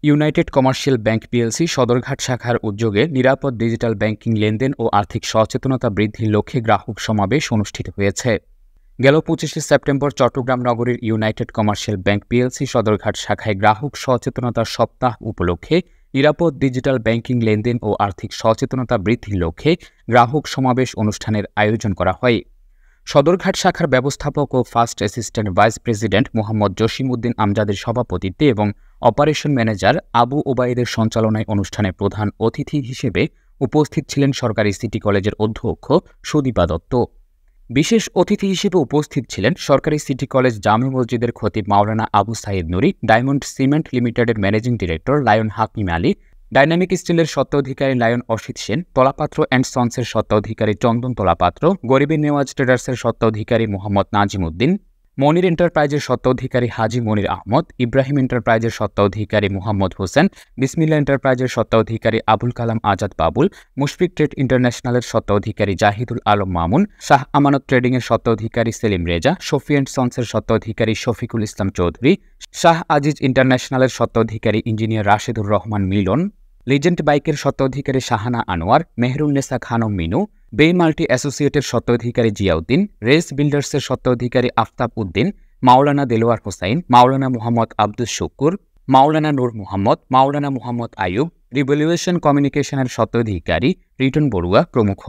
United commercial bank PLC Sadarghat শাখার উদ্যোগে নিরাপদ ডিজিটাল ব্যাংকিং লেনদেন ও আর্থিক সচেতনতা বৃদ্ধির লক্ষ্যে গ্রাহক সমাবেশ অনুষ্ঠিত হয়েছে। গেল ২৫ সেপ্টেম্বর চট্টগ্রাম নগরীর United commercial bank PLC Sadarghat শাখায় গ্রাহক সচেতনতা সপ্তাহ উপলক্ষে নিরাপদ ডিজিটাল ব্যাংকিং লেনদেন ও আর্থিক সচেতনতা বৃদ্ধির লক্ষ্যে গ্রাহক সমাবেশ অনুষ্ঠানের আয়োজন করা হয়। সদরঘাট শাখার ব্যবস্থাপক ও first assistant vice president Mohammad Jasimuddin আমজাদের সভাপতিত্বে এবং অপারেশন ম্যানেজার আবু ওবায়েদের সঞ্চালনায় অনুষ্ঠানে প্রধান অতিথি হিসেবে উপস্থিত ছিলেন সরকারি সিটি কলেজের অধ্যক্ষ সুদীপা দত্ত। বিশেষ অতিথি হিসেবে উপস্থিত ছিলেন সরকারি সিটি কলেজ জামে মসজিদের খতিব মাওলানা আবু সাইদ নুরি, ডায়মন্ড সিমেন্ট লিমিটেডের ম্যানেজিং ডিরেক্টর লায়ন হাকিম আলী, ডাইনামিক স্টিলের স্বত্বাধিকারী লায়ন অসিত সেন, তলাপাত্র অ্যান্ড সন্সের স্বত্বাধিকারী চন্দন তলাপাত্র, গরিবী নেওয়াজ ট্রেডার্সের স্বত্বাধিকারী মোহাম্মদ নাজিম উদ্দিন, মনির এন্টারপ্রাইজের স্বত্বাধিকারী হাজি মনির আহমদ, ইব্রাহিম এন্টারপ্রাইজের স্বত্বাধিকারী মোহাম্মদ হোসেন, বিসমিল্লা এন্টারপ্রাইজের স্বত্বাধিকারী আবুল কালাম আজাদ বাবুল, মুশফিক ট্রেড ইন্টারন্যাশনালের স্বত্বাধিকারী জাহিদুল আলম মামুন, শাহ আমানত ট্রেডিংয়ের স্বত্বাধিকারী সেলিম রেজা, শফি অ্যান্ড সন্সের স্বত্বাধিকারী শফিকুল ইসলাম চৌধুরী, শাহ আজিজ ইন্টারন্যাশনালের স্বত্বাধিকারী ইঞ্জিনিয়ার রাশেদুর রহমান মিলন, লিজেন্ড বাইকের স্বত্বাধিকারী শাহানা আনোয়ার, মেহরুন্নেসা খানম মিনু, বে মাল্টি অ্যাসোসিয়েটের স্বত্বাধিকারী জিয়াউদ্দিন, রেস বিল্ডার্সের স্বত্বাধিকারী আফতাব উদ্দিন, মাওলানা দেলোয়ার হোসাইন, মাওলানা মোহাম্মদ আব্দুস শুকুর, মাওলানা নূর মোহাম্মদ, মাওলানা মোহাম্মদ আইয়ুব, রিভ্যালুয়েশন কমিউনিকেশনের স্বত্বাধিকারী রিটন বড়ুয়া প্রমুখ।